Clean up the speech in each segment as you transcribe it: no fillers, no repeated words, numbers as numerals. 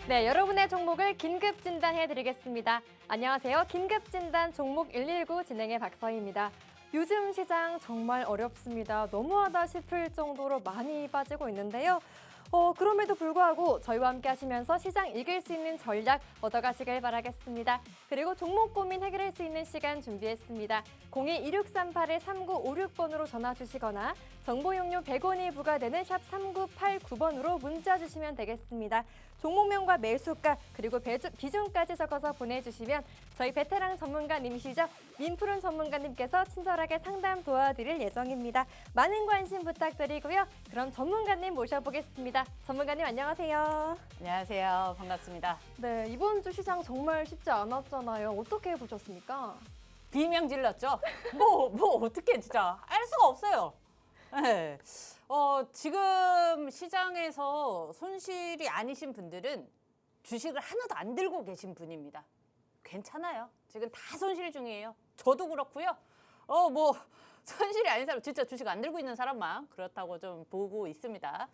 네, 여러분의 종목을 긴급 진단해드리겠습니다. 안녕하세요. 긴급 진단 종목 119 진행의 박서희입니다. 요즘 시장 정말 어렵습니다. 너무하다 싶을 정도로 많이 빠지고 있는데요. 그럼에도 불구하고 저희와 함께 하시면서 시장 이길 수 있는 전략 얻어가시길 바라겠습니다. 그리고 종목 고민 해결할 수 있는 시간 준비했습니다. 02-2638-3956번으로 전화 주시거나 정보 용료 100원이 부과되는 샵 3989번으로 문자 주시면 되겠습니다. 종목명과 매수가 그리고 비중까지 적어서 보내주시면 저희 베테랑 전문가님이시죠? 민푸른 전문가님께서 친절하게 상담 도와드릴 예정입니다. 많은 관심 부탁드리고요. 그럼 전문가님 모셔보겠습니다. 전문가님 안녕하세요. 안녕하세요. 반갑습니다. 네, 이번 주 시장 정말 쉽지 않았잖아요. 어떻게 보셨습니까? 비명 질렀죠? 뭐 어떻게 진짜 알 수가 없어요. 네. 지금 시장에서 손실이 아니신 분들은 주식을 하나도 안 들고 계신 분입니다. 괜찮아요. 지금 다 손실 중이에요. 저도 그렇고요. 손실이 아닌 사람, 진짜 주식 안 들고 있는 사람만 그렇다고 좀 보고 있습니다.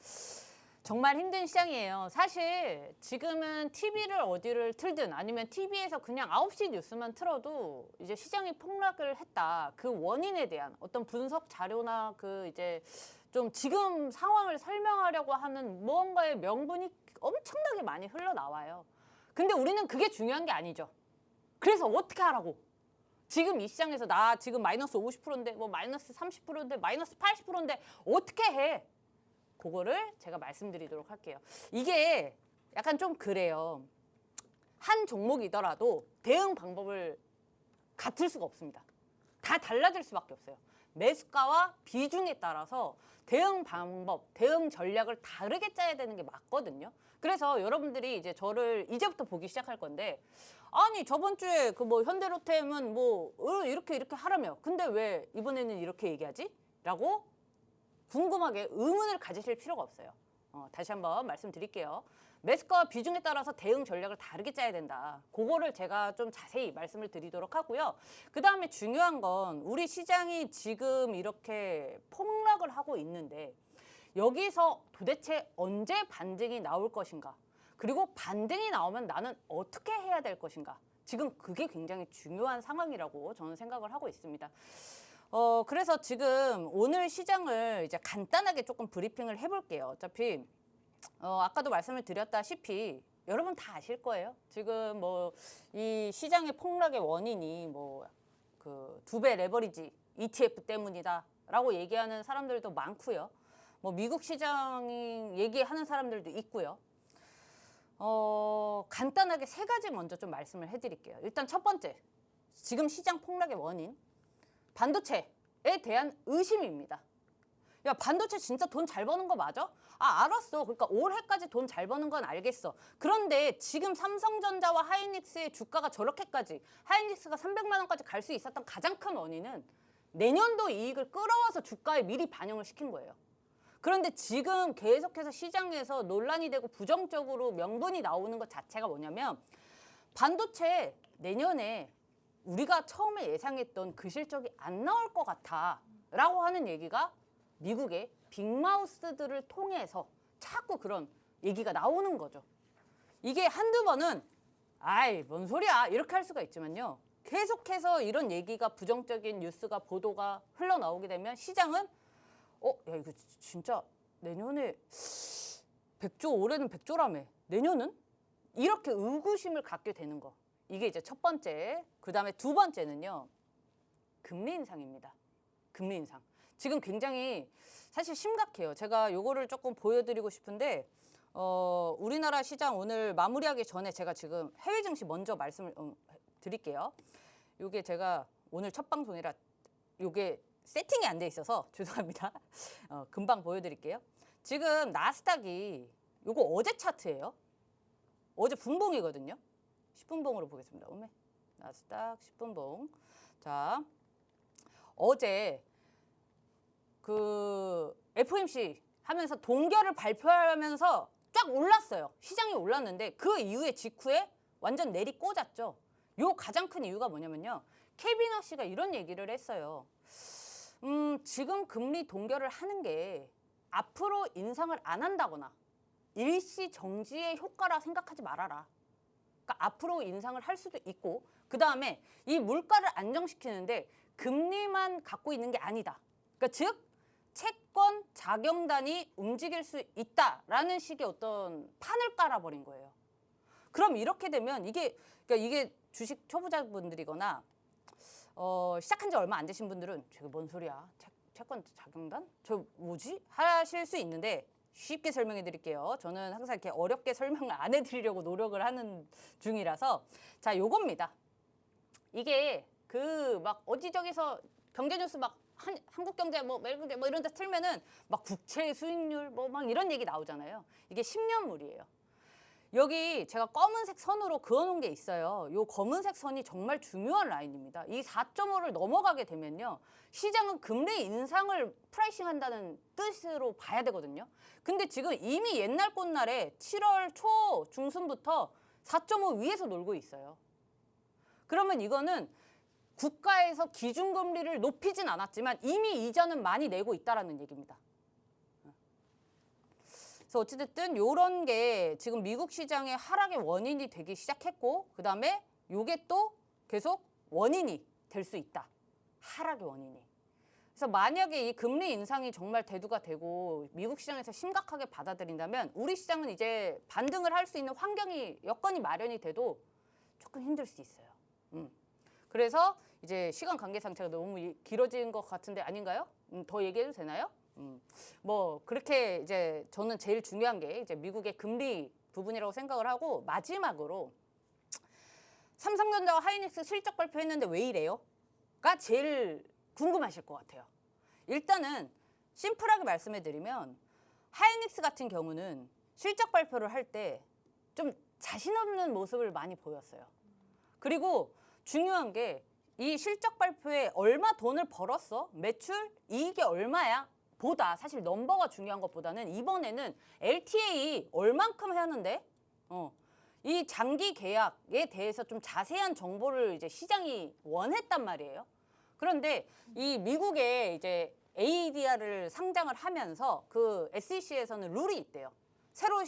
정말 힘든 시장이에요. 사실 지금은 TV를 어디를 틀든 아니면 TV에서 그냥 9시 뉴스만 틀어도 이제 시장이 폭락을 했다. 그 원인에 대한 어떤 분석 자료나 좀 지금 상황을 설명하려고 하는 무언가의 명분이 엄청나게 많이 흘러나와요. 근데 우리는 그게 중요한 게 아니죠. 그래서 어떻게 하라고? 지금 이 시장에서 나 지금 마이너스 50%인데 뭐 마이너스 30%인데 마이너스 80%인데 어떻게 해? 그거를 제가 말씀드리도록 할게요. 이게 약간 좀 그래요. 한 종목이더라도 대응 방법을 같을 수가 없습니다. 다 달라질 수밖에 없어요. 매수가와 비중에 따라서 대응 방법, 대응 전략을 다르게 짜야 되는 게 맞거든요. 그래서 여러분들이 이제 저를 이제부터 보기 시작할 건데, 아니 저번 주에 현대로템은 이렇게 하라며. 근데 왜 이번에는 이렇게 얘기하지? 라고 궁금하게 의문을 가지실 필요가 없어요. 다시 한번 말씀드릴게요. 매수가와 비중에 따라서 대응 전략을 다르게 짜야 된다. 그거를 제가 좀 자세히 말씀을 드리도록 하고요. 그 다음에 중요한 건 우리 시장이 지금 이렇게 폭락을 하고 있는데 여기서 도대체 언제 반등이 나올 것인가? 그리고 반등이 나오면 나는 어떻게 해야 될 것인가? 지금 그게 굉장히 중요한 상황이라고 저는 생각을 하고 있습니다. 그래서 지금 오늘 시장을 이제 간단하게 조금 브리핑을 해볼게요. 어차피, 아까도 말씀을 드렸다시피 여러분 다 아실 거예요. 지금 이 시장의 폭락의 원인이 그 2배 레버리지 ETF 때문이다 라고 얘기하는 사람들도 많고요. 미국 시장이 얘기하는 사람들도 있고요. 간단하게 3가지 먼저 좀 말씀을 해드릴게요. 일단 첫 번째, 지금 시장 폭락의 원인. 반도체에 대한 의심입니다. 야, 반도체 진짜 돈 잘 버는 거 맞아? 알았어. 그러니까 올해까지 돈 잘 버는 건 알겠어. 그런데 지금 삼성전자와 하이닉스의 주가가 저렇게까지, 하이닉스가 300만 원까지 갈 수 있었던 가장 큰 원인은 내년도 이익을 끌어와서 주가에 미리 반영을 시킨 거예요. 그런데 지금 계속해서 시장에서 논란이 되고 부정적으로 명분이 나오는 것 자체가 뭐냐면 반도체 내년에 우리가 처음에 예상했던 그 실적이 안 나올 것 같아 라고 하는 얘기가 미국의 빅마우스들을 통해서 자꾸 그런 얘기가 나오는 거죠. 이게 한두 번은 아이 뭔 소리야 이렇게 할 수가 있지만요. 계속해서 이런 얘기가 부정적인 뉴스가 보도가 흘러나오게 되면 시장은 야 이거 진짜 내년에 100조 올해는 100조라며 내년은? 이렇게 의구심을 갖게 되는 거. 이게 이제 첫 번째. 그 다음에 두 번째는요. 금리 인상입니다. 금리 인상. 지금 굉장히 사실 심각해요. 제가 요거를 조금 보여드리고 싶은데 우리나라 시장 오늘 마무리하기 전에 제가 지금 해외 증시 먼저 말씀을 드릴게요. 요게 제가 오늘 첫 방송이라 요게 세팅이 안 돼 있어서 죄송합니다. 금방 보여드릴게요. 지금 나스닥이 요거 어제 차트예요. 어제 분봉이거든요. 10분봉으로 보겠습니다. 나스닥 10분봉. 자, 어제 그 FOMC 하면서 동결을 발표하면서 쫙 올랐어요. 시장이 올랐는데 그 이후에 직후에 완전 내리 꽂았죠. 요 가장 큰 이유가 뭐냐면요. 케빈 허씨가 이런 얘기를 했어요. 지금 금리 동결을 하는 게 앞으로 인상을 안 한다거나 일시 정지의 효과라 생각하지 말아라. 그러니까 앞으로 인상을 할 수도 있고 그 다음에 이 물가를 안정시키는데 금리만 갖고 있는 게 아니다. 그러니까 즉 채권 자경단이 움직일 수 있다라는 식의 어떤 판을 깔아버린 거예요. 그럼 이렇게 되면 그러니까 이게 주식 초보자분들이거나 시작한 지 얼마 안 되신 분들은 저게 뭔 소리야? 채권 자경단? 저 뭐지? 하실 수 있는데 쉽게 설명해 드릴게요. 저는 항상 이렇게 어렵게 설명을 안 해드리려고 노력을 하는 중이라서 자, 요겁니다. 이게 그 막 어디저기서 경제뉴스 막 한국경제 뭐 매일경제 뭐 이런 데 틀면은 막 국채 수익률 뭐 막 이런 얘기 나오잖아요. 이게 10년물이에요. 여기 제가 검은색 선으로 그어놓은 게 있어요. 이 검은색 선이 정말 중요한 라인입니다. 이 4.5를 넘어가게 되면요. 시장은 금리 인상을 프라이싱한다는 뜻으로 봐야 되거든요. 근데 지금 이미 옛날 꽃날에 7월 초 중순부터 4.5 위에서 놀고 있어요. 그러면 이거는 국가에서 기준금리를 높이진 않았지만 이미 이자는 많이 내고 있다는 얘기입니다. 그래서 어찌됐든 이런 게 지금 미국 시장의 하락의 원인이 되기 시작했고 그다음에 이게 또 계속 원인이 될 수 있다. 하락의 원인이. 그래서 만약에 이 금리 인상이 정말 대두가 되고 미국 시장에서 심각하게 받아들인다면 우리 시장은 이제 반등을 할 수 있는 환경이 여건이 마련이 돼도 조금 힘들 수 있어요. 그래서 이제 시간 관계상 제가 너무 길어진 것 같은데 아닌가요? 더 얘기해도 되나요? 뭐 그렇게 이제 저는 제일 중요한 게 이제 미국의 금리 부분이라고 생각을 하고 마지막으로 삼성전자와 하이닉스 실적 발표했는데 왜 이래요?가 제일 궁금하실 것 같아요. 일단은 심플하게 말씀해드리면 하이닉스 같은 경우는 실적 발표를 할 때 좀 자신 없는 모습을 많이 보였어요. 그리고 중요한 게 이 실적 발표에 얼마 돈을 벌었어? 매출? 이익이 얼마야? 보다 사실 넘버가 중요한 것보다는 이번에는 LTA 얼만큼 하는데 이 장기 계약에 대해서 좀 자세한 정보를 이제 시장이 원했단 말이에요. 그런데 이 미국의 이제 ADR을 상장을 하면서 그 SEC에서는 룰이 있대요. 새로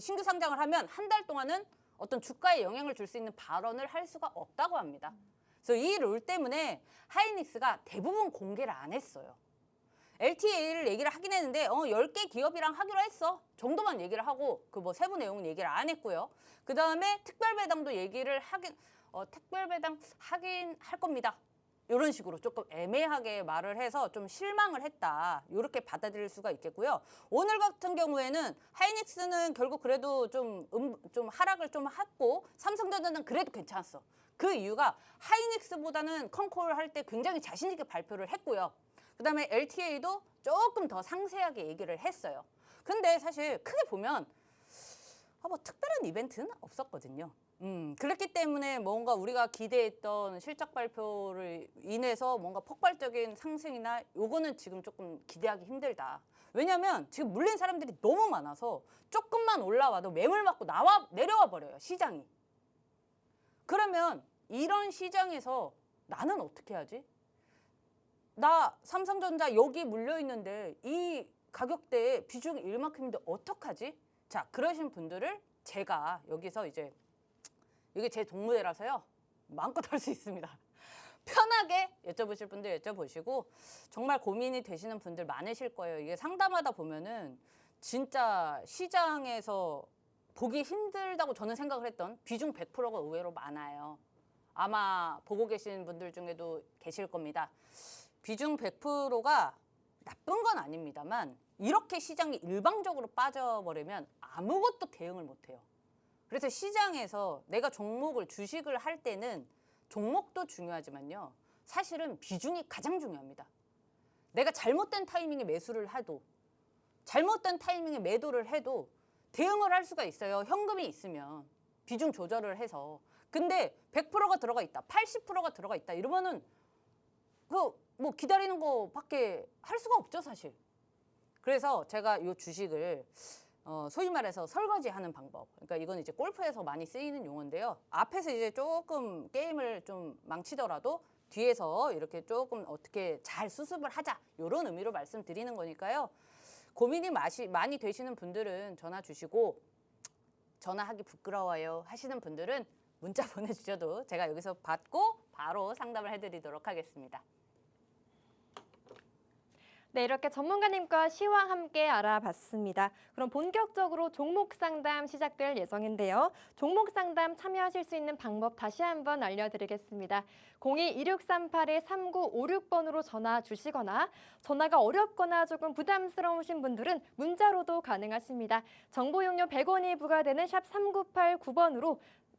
신규 상장을 하면 한 달 동안은 어떤 주가에 영향을 줄 수 있는 발언을 할 수가 없다고 합니다. 그래서 이 룰 때문에 하이닉스가 대부분 공개를 안 했어요. LTA를 얘기를 하긴 했는데 10개 기업이랑 하기로 했어 정도만 얘기를 하고 그 뭐 세부 내용은 얘기를 안 했고요. 그 다음에 특별배당도 얘기를 특별배당 하긴 할 겁니다. 이런 식으로 조금 애매하게 말을 해서 좀 실망을 했다. 이렇게 받아들일 수가 있겠고요. 오늘 같은 경우에는 하이닉스는 결국 그래도 좀 하락을 좀 했고 삼성전자는 그래도 괜찮았어. 그 이유가 하이닉스보다는 컨콜 할 때 굉장히 자신 있게 발표를 했고요. 그다음에 LTA도 조금 더 상세하게 얘기를 했어요. 근데 사실 크게 보면 뭐 특별한 이벤트는 없었거든요. 그렇기 때문에 뭔가 우리가 기대했던 실적 발표를 인해서 뭔가 폭발적인 상승이나 요거는 지금 조금 기대하기 힘들다. 왜냐면 지금 물린 사람들이 너무 많아서 조금만 올라와도 매물 맞고 내려와 버려요, 시장이. 그러면 이런 시장에서 나는 어떻게 하지? 나 삼성전자 여기 물려 있는데 이 가격대에 비중이 일만큼인데 어떡하지? 자, 그러신 분들을 제가 여기서 이제 이게 제 동무대라서요. 마음껏 할 수 있습니다. 편하게 여쭤보실 분들 여쭤보시고 정말 고민이 되시는 분들 많으실 거예요. 이게 상담하다 보면은 진짜 시장에서 보기 힘들다고 저는 생각을 했던 비중 100%가 의외로 많아요. 아마 보고 계신 분들 중에도 계실 겁니다. 비중 100%가 나쁜 건 아닙니다만 이렇게 시장이 일방적으로 빠져버리면 아무것도 대응을 못해요. 그래서 시장에서 내가 주식을 할 때는 종목도 중요하지만요. 사실은 비중이 가장 중요합니다. 내가 잘못된 타이밍에 매수를 해도 잘못된 타이밍에 매도를 해도 대응을 할 수가 있어요. 현금이 있으면 비중 조절을 해서. 근데 100%가 들어가 있다, 80%가 들어가 있다 이러면은 뭐 기다리는 거밖에 할 수가 없죠, 사실. 그래서 제가 이 주식을 소위 말해서 설거지하는 방법. 그러니까 이건 이제 골프에서 많이 쓰이는 용어인데요. 앞에서 이제 조금 게임을 좀 망치더라도 뒤에서 이렇게 조금 어떻게 잘 수습을 하자 이런 의미로 말씀드리는 거니까요. 고민이 많이 되시는 분들은 전화 주시고 전화하기 부끄러워요 하시는 분들은 문자 보내주셔도 제가 여기서 받고 바로 상담을 해드리도록 하겠습니다. 네, 이렇게 전문가님과 시와 함께 알아봤습니다. 그럼 본격적으로 종목 상담 시작될 예정인데요. 종목 상담 참여하실 수 있는 방법 다시 한번 알려드리겠습니다. 02-2638-3956번으로 전화 주시거나 전화가 어렵거나 조금 부담스러우신 분들은 문자로도 가능하십니다. 정보 용료 100원이 부과되는 샵 3989번으로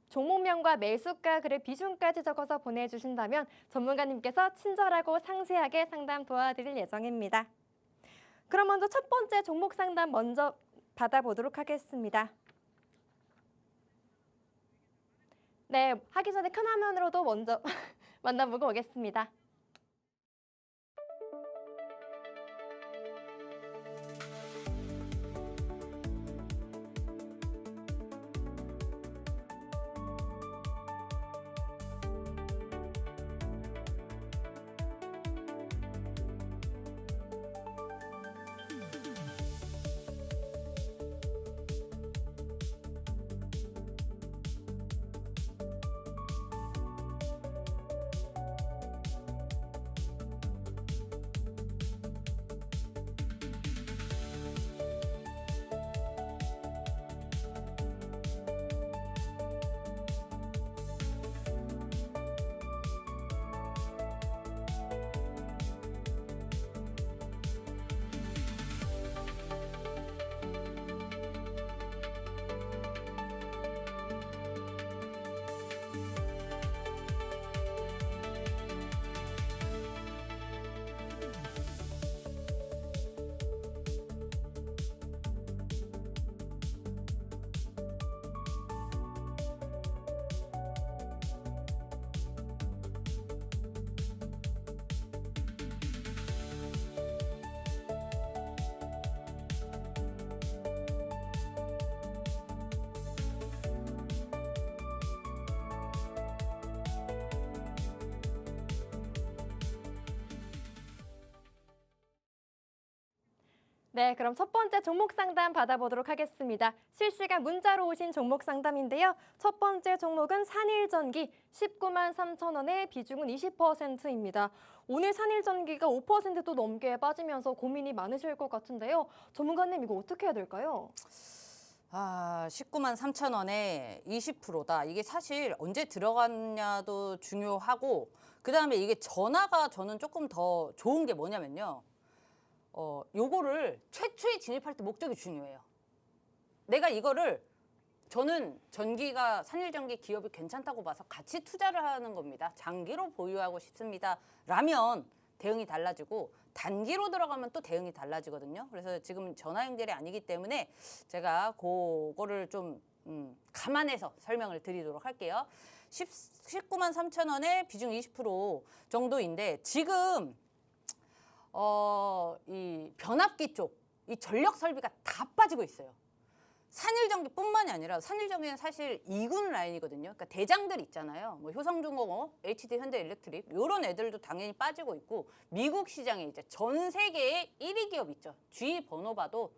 종목명과 매수가 그리고 비중까지 적어서 보내주신다면 전문가님께서 친절하고 상세하게 상담 도와드릴 예정입니다. 그럼 먼저 첫 번째 종목 상담 먼저 받아보도록 하겠습니다. 네, 하기 전에 큰 화면으로도 먼저 만나보고 오겠습니다. 네, 그럼 첫 번째 종목 상담 받아보도록 하겠습니다. 실시간 문자로 오신 종목 상담인데요. 첫 번째 종목은 산일전기 19만 3천 원에 비중은 20%입니다. 오늘 산일전기가 5%도 넘게 빠지면서 고민이 많으실 것 같은데요. 전문가님 이거 어떻게 해야 될까요? 19만 3천 원에 20%다. 이게 사실 언제 들어갔냐도 중요하고 그다음에 이게 전화가 저는 조금 더 좋은 게 뭐냐면요. 요거를 최초에 진입할 때 목적이 중요해요. 내가 이거를 저는 전기가 산일전기 기업이 괜찮다고 봐서 같이 투자를 하는 겁니다. 장기로 보유하고 싶습니다. 라면 대응이 달라지고 단기로 들어가면 또 대응이 달라지거든요. 그래서 지금 전화 연결이 아니기 때문에 제가 그거를 좀 감안해서 설명을 드리도록 할게요. 19만 3천 원에 비중 20% 정도인데 지금 이 변압기 쪽, 이 전력 설비가 다 빠지고 있어요. 산일전기뿐만이 아니라 산일전기는 사실 2군 라인이거든요. 그러니까 대장들 있잖아요. 뭐 효성중공업, HD 현대일렉트릭 이런 애들도 당연히 빠지고 있고 미국 시장에 이제 전 세계의 1위 기업 있죠. GE 번호 봐도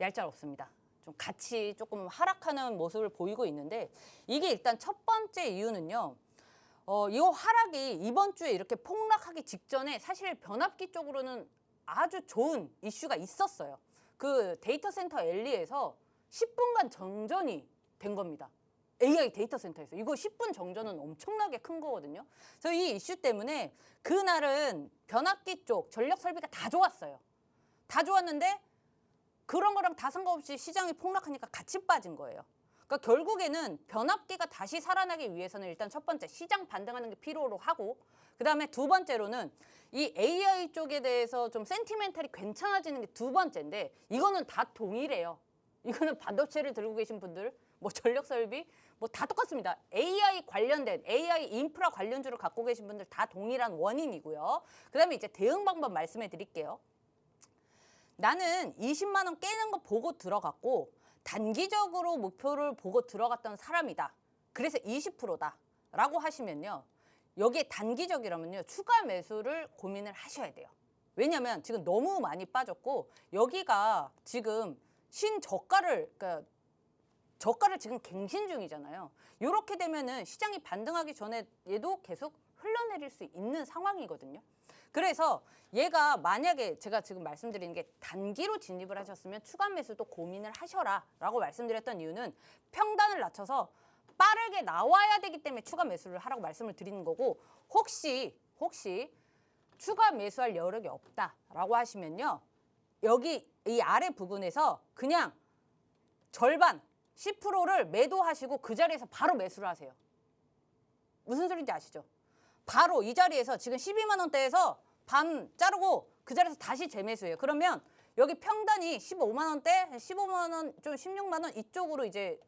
얄짤없습니다. 좀 같이 조금 하락하는 모습을 보이고 있는데 이게 일단 첫 번째 이유는요. 이 하락이 이번 주에 이렇게 폭락하기 직전에 사실 변압기 쪽으로는 아주 좋은 이슈가 있었어요. 그 데이터 센터 엘리에서 10분간 정전이 된 겁니다. AI 데이터 센터에서. 이거 10분 정전은 엄청나게 큰 거거든요. 그래서 이 이슈 때문에 그날은 변압기 쪽 전력 설비가 다 좋았어요. 다 좋았는데 그런 거랑 다 상관없이 시장이 폭락하니까 같이 빠진 거예요. 그러니까 결국에는 변압기가 다시 살아나기 위해서는 일단 첫 번째 시장 반등하는 게 필요로 하고 그다음에 두 번째로는 이 AI 쪽에 대해서 좀 센티멘탈이 괜찮아지는 게 두 번째인데 이거는 다 동일해요. 이거는 반도체를 들고 계신 분들, 뭐 전력 설비, 뭐 다 똑같습니다. AI 관련된 AI 인프라 관련주를 갖고 계신 분들 다 동일한 원인이고요. 그다음에 이제 대응 방법 말씀해 드릴게요. 나는 20만 원 깨는 거 보고 들어갔고 단기적으로 목표를 보고 들어갔던 사람이다. 그래서 20%다 라고 하시면요. 여기에 단기적이라면요. 추가 매수를 고민을 하셔야 돼요. 왜냐면 지금 너무 많이 빠졌고 여기가 지금 신저가를 그러니까 저가를 지금 갱신 중이잖아요. 이렇게 되면은 시장이 반등하기 전에 얘도 계속 흘러내릴 수 있는 상황이거든요. 그래서 얘가 만약에 제가 지금 말씀드리는 게 단기로 진입을 하셨으면 추가 매수도 고민을 하셔라 라고 말씀드렸던 이유는 평단을 낮춰서 빠르게 나와야 되기 때문에 추가 매수를 하라고 말씀을 드리는 거고 혹시 추가 매수할 여력이 없다라고 하시면요. 여기 이 아래 부분에서 그냥 절반 10%를 매도하시고 그 자리에서 바로 매수를 하세요. 무슨 소리인지 아시죠? 바로 이 자리에서 지금 12만 원대에서 반 자르고 그 자리에서 다시 재매수해요. 그러면 여기 평단이 15만 원대, 15만 원, 좀 16만 원 이쪽으로 이제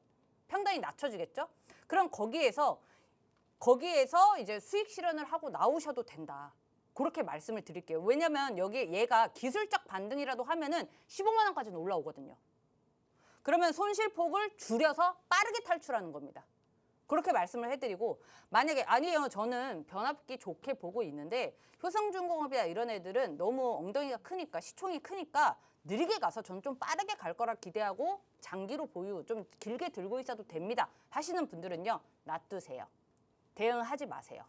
평단이 낮춰지겠죠? 그럼 거기에서 이제 수익 실현을 하고 나오셔도 된다. 그렇게 말씀을 드릴게요. 왜냐면 여기 얘가 기술적 반등이라도 하면은 15만 원까지는 올라오거든요. 그러면 손실폭을 줄여서 빠르게 탈출하는 겁니다. 그렇게 말씀을 해드리고 만약에 아니에요. 저는 변압기 좋게 보고 있는데 효성중공업이나 이런 애들은 너무 엉덩이가 크니까 시총이 크니까 느리게 가서 저는 좀 빠르게 갈 거라 기대하고 장기로 보유 좀 길게 들고 있어도 됩니다. 하시는 분들은요. 놔두세요. 대응하지 마세요.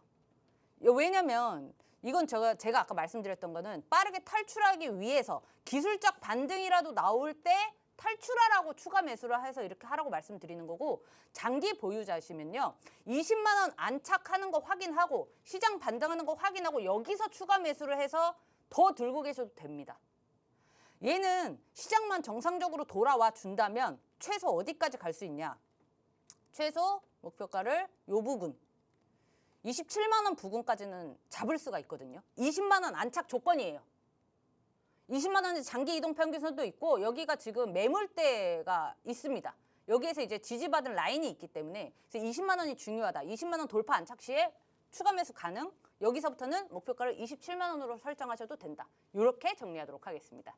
왜냐면 이건 제가 아까 말씀드렸던 거는 빠르게 탈출하기 위해서 기술적 반등이라도 나올 때 탈출하라고 추가 매수를 해서 이렇게 하라고 말씀드리는 거고 장기 보유자시면요. 20만 원 안착하는 거 확인하고 시장 반등하는 거 확인하고 여기서 추가 매수를 해서 더 들고 계셔도 됩니다. 얘는 시장만 정상적으로 돌아와 준다면 최소 어디까지 갈 수 있냐. 최소 목표가를 요 부분 27만 원 부근까지는 잡을 수가 있거든요. 20만 원 안착 조건이에요. 20만 원의 장기 이동 평균선도 있고 여기가 지금 매물대가 있습니다. 여기에서 이제 지지받은 라인이 있기 때문에 그래서 20만 원이 중요하다. 20만 원 돌파 안착 시에 추가 매수 가능. 여기서부터는 목표가를 27만 원으로 설정하셔도 된다. 이렇게 정리하도록 하겠습니다.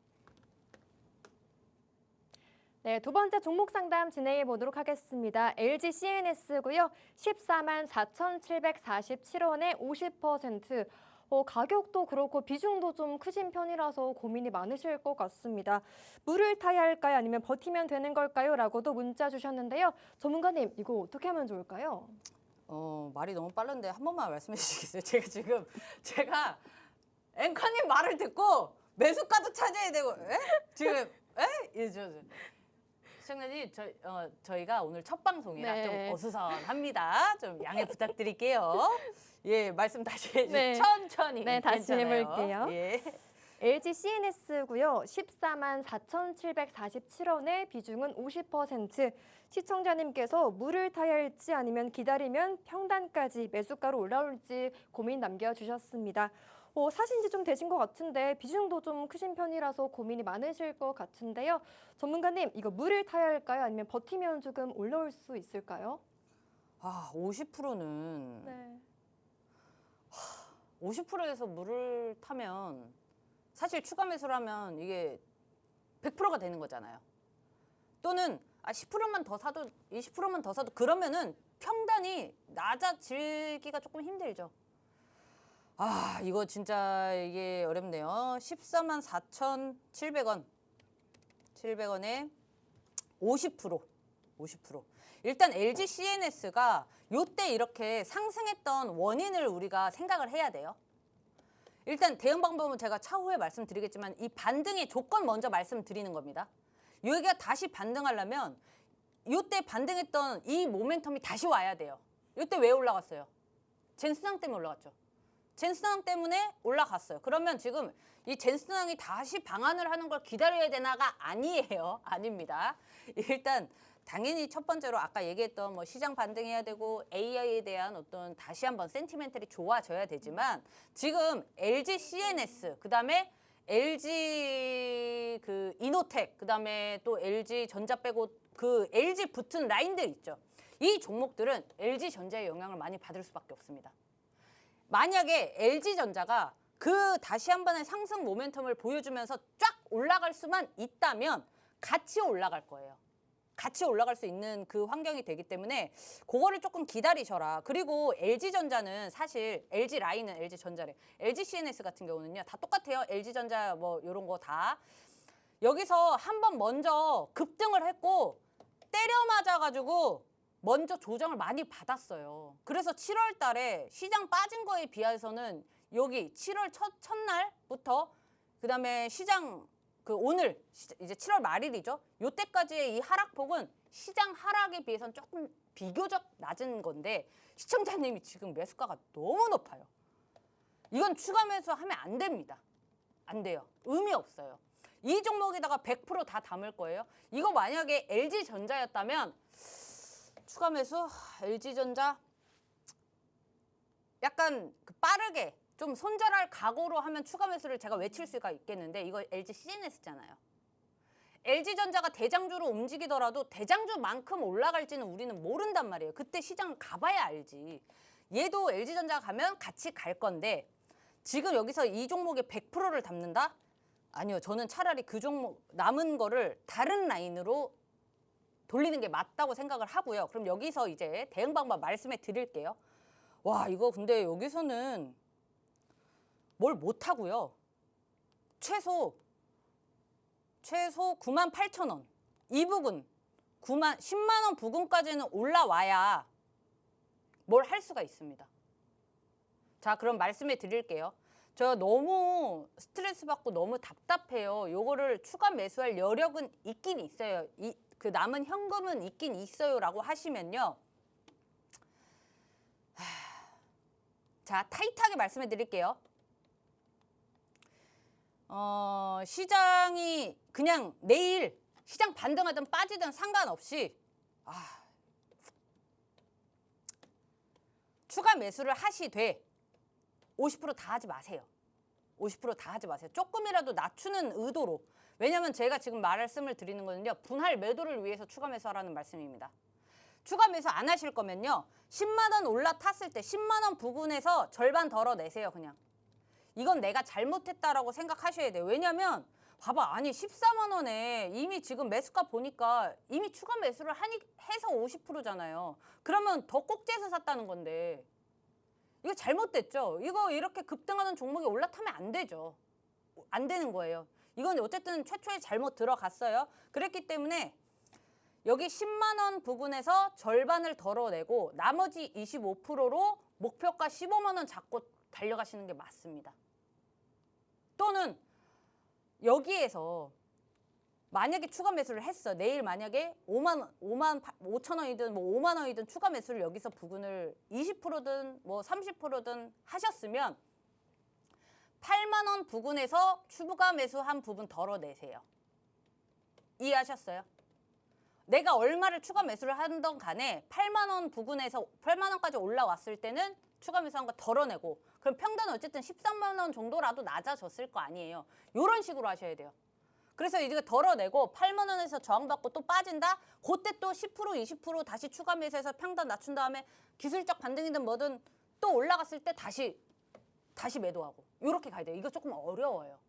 네, 두 번째 종목 상담 진행해 보도록 하겠습니다. LG CNS고요. 14만 4,747원에 50%. 가격도 그렇고 비중도 좀 크신 편이라서 고민이 많으실 것 같습니다. 물을 타야 할까요? 아니면 버티면 되는 걸까요? 라고도 문자 주셨는데요. 전문가님, 이거 어떻게 하면 좋을까요? 말이 너무 빠른데 한 번만 말씀해 주시겠어요? 제가 앵커님 말을 듣고 매수가도 찾아야 되고 지금 시청자님 저희가 오늘 첫 방송이라 네. 좀 어수선합니다. 좀 양해 부탁드릴게요. 예, 말씀 다시 해주세요. 네. 천천히. 네, 다시 괜찮아요. 해볼게요. 예. LG CNS고요. 14만 4,747원에 비중은 50%. 시청자님께서 물을 타야 할지 아니면 기다리면 평단까지 매수가로 올라올지 고민 남겨주셨습니다. 사신 지 좀 되신 것 같은데 비중도 좀 크신 편이라서 고민이 많으실 것 같은데요. 전문가님, 이거 물을 타야 할까요? 아니면 버티면 조금 올라올 수 있을까요? 50%는 네. 50%에서 물을 타면 사실 추가 매수를 하면 이게 100%가 되는 거잖아요. 또는 10%만 더 사도 20%만 더 사도 그러면은 평단이 낮아지기가 조금 힘들죠. 이거 진짜 이게 어렵네요. 14만 4,700원. 700원에 50%. 일단 LG CNS가 요때 이렇게 상승했던 원인을 우리가 생각을 해야 돼요. 일단 대응 방법은 제가 차후에 말씀드리겠지만 이 반등의 조건 먼저 말씀드리는 겁니다. 여기가 다시 반등하려면 요때 반등했던 이 모멘텀이 다시 와야 돼요. 요때 왜 올라갔어요? 젠스당 때문에 올라갔죠. 젠스당 때문에 올라갔어요. 그러면 지금 이 젠스당이 다시 방한을 하는 걸 기다려야 되나가 아니에요. 아닙니다. 일단 당연히 첫 번째로 아까 얘기했던 뭐 시장 반등해야 되고 AI에 대한 어떤 다시 한번 센티멘탈이 좋아져야 되지만 지금 LG CNS 그다음에 LG 그 이노텍 그다음에 또 LG 전자 빼고 그 LG 붙은 라인들 있죠. 이 종목들은 LG 전자의 영향을 많이 받을 수밖에 없습니다. 만약에 LG전자가 그 다시 한 번의 상승 모멘텀을 보여주면서 쫙 올라갈 수만 있다면 같이 올라갈 거예요. 같이 올라갈 수 있는 그 환경이 되기 때문에 그거를 조금 기다리셔라. 그리고 LG전자는 사실 LG라인은 LG전자래. LGCNS 같은 경우는요. 다 똑같아요. LG전자 뭐 이런 거 다. 여기서 한번 먼저 급등을 했고 때려 맞아가지고 먼저 조정을 많이 받았어요. 그래서 7월 달에 시장 빠진 거에 비해서는 여기 7월 첫날부터 그다음에 시장 그 오늘 이제 7월 말일이죠. 요때까지의 이 하락폭은 시장 하락에 비해서는 조금 비교적 낮은 건데 시청자님이 지금 매수가가 너무 높아요. 이건 추가 매수하면 안 됩니다. 안 돼요. 의미 없어요. 이 종목에다가 100% 담을 거예요. 이거 만약에 LG전자였다면 추가 매수 LG전자 약간 빠르게 좀 손절할 각오로 하면 추가 매수를 제가 외칠 수가 있겠는데 이거 LG CNS잖아요. LG전자가 대장주로 움직이더라도 대장주만큼 올라갈지는 우리는 모른단 말이에요. 그때 시장 가봐야 알지. 얘도 LG전자 가면 같이 갈 건데 지금 여기서 이 종목에 100%를 담는다? 아니요. 저는 차라리 그 종목 남은 거를 다른 라인으로 돌리는 게 맞다고 생각을 하고요. 그럼 여기서 이제 대응 방법 말씀해 드릴게요. 와 이거 근데 여기서는 뭘 못하고요. 최소 98,000원. 이 부근 10만 원 부근까지는 올라와야 뭘 할 수가 있습니다. 자, 그럼 말씀해 드릴게요. 저 너무 스트레스 받고 너무 답답해요. 요거를 추가 매수할 여력은 있긴 있어요. 그 남은 현금은 있긴 있어요라고 하시면요. 자, 타이트하게 말씀해 드릴게요. 시장이 그냥 내일 시장 반등하든 빠지든 상관없이 추가 매수를 하시되 50% 다 하지 마세요. 50%다 하지 마세요. 조금이라도 낮추는 의도로. 왜냐하면 제가 지금 말씀을 드리는 거는요. 분할 매도를 위해서 추가 매수하라는 말씀입니다. 추가 매수 안 하실 거면요. 10만 원 올라탔을 때 10만 원 부근에서 절반 덜어내세요. 그냥. 이건 내가 잘못했다라고 생각하셔야 돼요. 왜냐면 봐봐. 아니 14만 원에 이미 지금 매수가 보니까 이미 추가 매수를 해서 50%잖아요. 그러면 더 꼭지해서 샀다는 건데 이거 잘못됐죠. 이거 이렇게 급등하는 종목이 올라타면 안 되죠. 안 되는 거예요. 이건 어쨌든 최초에 잘못 들어갔어요. 그랬기 때문에 여기 10만 원 부근에서 절반을 덜어내고 나머지 25%로 목표가 15만 원 잡고 달려가시는 게 맞습니다. 또는 여기에서 만약에 추가 매수를 했어. 내일 만약에 5만 5천 원이든 뭐 5만 원이든 추가 매수를 여기서 부근을 20%든 뭐 30%든 하셨으면 8만 원 부근에서 추가 매수한 부분 덜어내세요. 이해하셨어요? 내가 얼마를 추가 매수를 하던 간에 8만 원 부근에서 8만 원까지 올라왔을 때는 추가 매수한 거 덜어내고 그럼 평균 어쨌든 13만 원 정도라도 낮아졌을 거 아니에요. 이런 식으로 하셔야 돼요. 그래서 이제 덜어내고 8만 원에서 저항받고 또 빠진다? 그때 또 10% 20% 다시 추가 매수해서 평단 낮춘 다음에 기술적 반등이든 뭐든 또 올라갔을 때 다시 매도하고 이렇게 가야 돼요. 이거 조금 어려워요.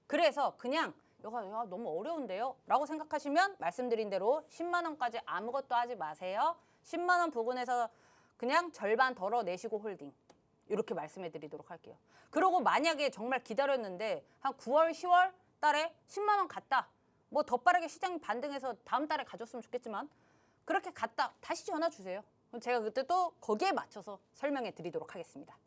그래서 그냥 야, 너무 어려운데요? 라고 생각하시면 말씀드린 대로 10만 원까지 아무것도 하지 마세요. 10만 원 부근에서 그냥 절반 덜어내시고 홀딩. 이렇게 말씀해 드리도록 할게요. 그리고 만약에 정말 기다렸는데 한 9월, 10월 달에 10만 원 갔다. 뭐 더 빠르게 시장이 반등해서 다음 달에 가졌으면 좋겠지만 그렇게 갔다. 다시 전화 주세요. 그럼 제가 그때 또 거기에 맞춰서 설명해 드리도록 하겠습니다.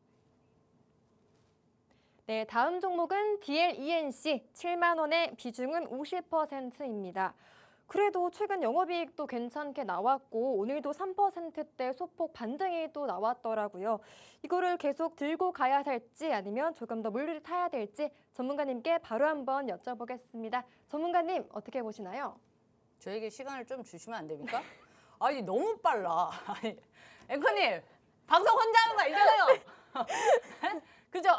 네, 다음 종목은 DLENC 7만 원의 비중은 50%입니다. 그래도 최근 영업이익도 괜찮게 나왔고 오늘도 3%대 소폭 반등이 또 나왔더라고요. 이거를 계속 들고 가야 될지 아니면 조금 더 물류를 타야 될지 전문가님께 바로 한번 여쭤보겠습니다. 전문가님 어떻게 보시나요? 저에게 시간을 좀 주시면 안 됩니까? 아니 너무 빨라. 아니, 앵커님 방송 혼자 하는 거 아니잖아요. 그죠?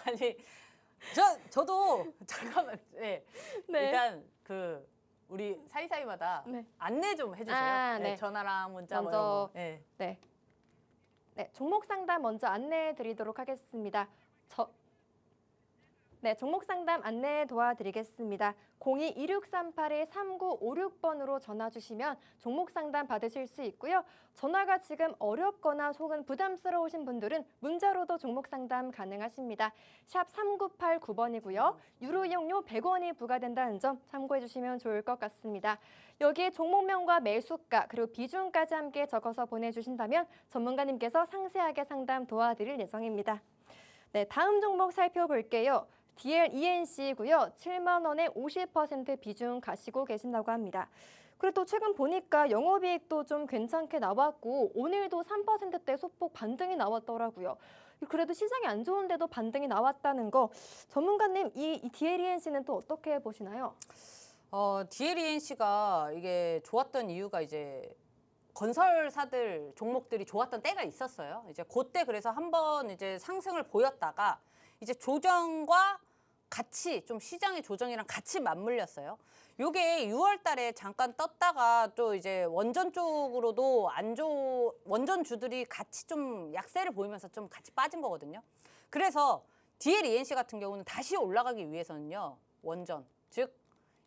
아니 저도 잠깐만. 네. 네. 일단 우리 사이사이마다 네. 안내 좀 해주세요. 아, 네. 전화랑 문자 먼저, 뭐 이런 거. 네. 네, 종목 상담 먼저 안내해 드리도록 하겠습니다. 네, 종목 상담 안내 도와드리겠습니다. 02-2638-3956번으로 전화 주시면 종목 상담 받으실 수 있고요. 전화가 지금 어렵거나 혹은 부담스러우신 분들은 문자로도 종목 상담 가능하십니다. 샵 3989번이고요. 유료 이용료 100원이 부과된다는 점 참고해 주시면 좋을 것 같습니다. 여기에 종목명과 매수가 그리고 비중까지 함께 적어서 보내주신다면 전문가님께서 상세하게 상담 도와드릴 예정입니다. 네, 다음 종목 살펴볼게요. DLENC고요. 7만 원에 50% 비중 가시고 계신다고 합니다. 그리고 또 최근 보니까 영업이익도 좀 괜찮게 나왔고 오늘도 3%대 소폭 반등이 나왔더라고요. 그래도 시장이 안 좋은데도 반등이 나왔다는 거 전문가님 이 DLENC는 또 어떻게 보시나요? DLENC가 이게 좋았던 이유가 이제 건설사들 종목들이 좋았던 때가 있었어요. 이제 그때 그래서 한번 이제 상승을 보였다가 이제 조정과 같이 좀 시장의 조정이랑 같이 맞물렸어요. 요게 6월 달에 잠깐 떴다가 또 이제 원전 쪽으로도 원전주들이 같이 좀 약세를 보이면서 좀 같이 빠진 거거든요. 그래서 DLENC 같은 경우는 다시 올라가기 위해서는요. 원전, 즉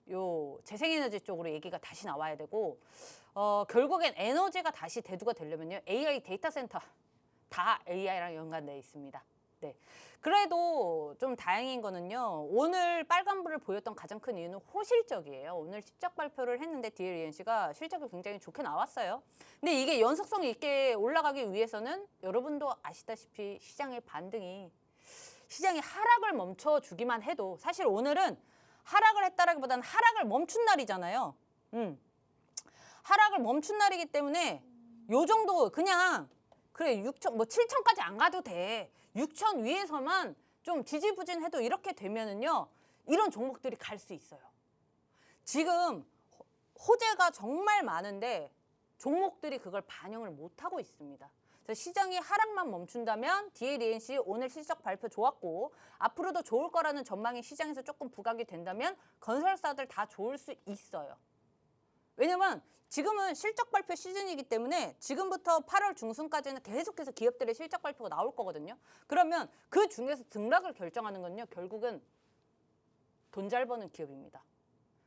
요 재생에너지 쪽으로 얘기가 다시 나와야 되고 결국엔 에너지가 다시 대두가 되려면요. AI 데이터 센터 다 AI랑 연관되어 있습니다. 네. 그래도 좀 다행인 거는요. 오늘 빨간불을 보였던 가장 큰 이유는 호실적이에요. 오늘 실적 발표를 했는데 DLENC가 실적이 굉장히 좋게 나왔어요. 근데 이게 연속성 있게 올라가기 위해서는 여러분도 아시다시피 시장의 하락을 멈춰주기만 해도 사실 오늘은 하락을 했다라기보다는 하락을 멈춘 날이잖아요. 하락을 멈춘 날이기 때문에 요 정도 그냥 그래 6천 뭐 7천까지 안 가도 돼. 6천 위에서만 좀 지지부진해도 이렇게 되면은요. 이런 종목들이 갈 수 있어요. 지금 호재가 정말 많은데 종목들이 그걸 반영을 못 하고 있습니다. 그래서 시장이 하락만 멈춘다면 DLENC 오늘 실적 발표 좋았고 앞으로도 좋을 거라는 전망이 시장에서 조금 부각이 된다면 건설사들 다 좋을 수 있어요. 왜냐면 지금은 실적 발표 시즌이기 때문에 지금부터 8월 중순까지는 계속해서 기업들의 실적 발표가 나올 거거든요. 그러면 그 중에서 등락을 결정하는 건요. 결국은 돈 잘 버는 기업입니다.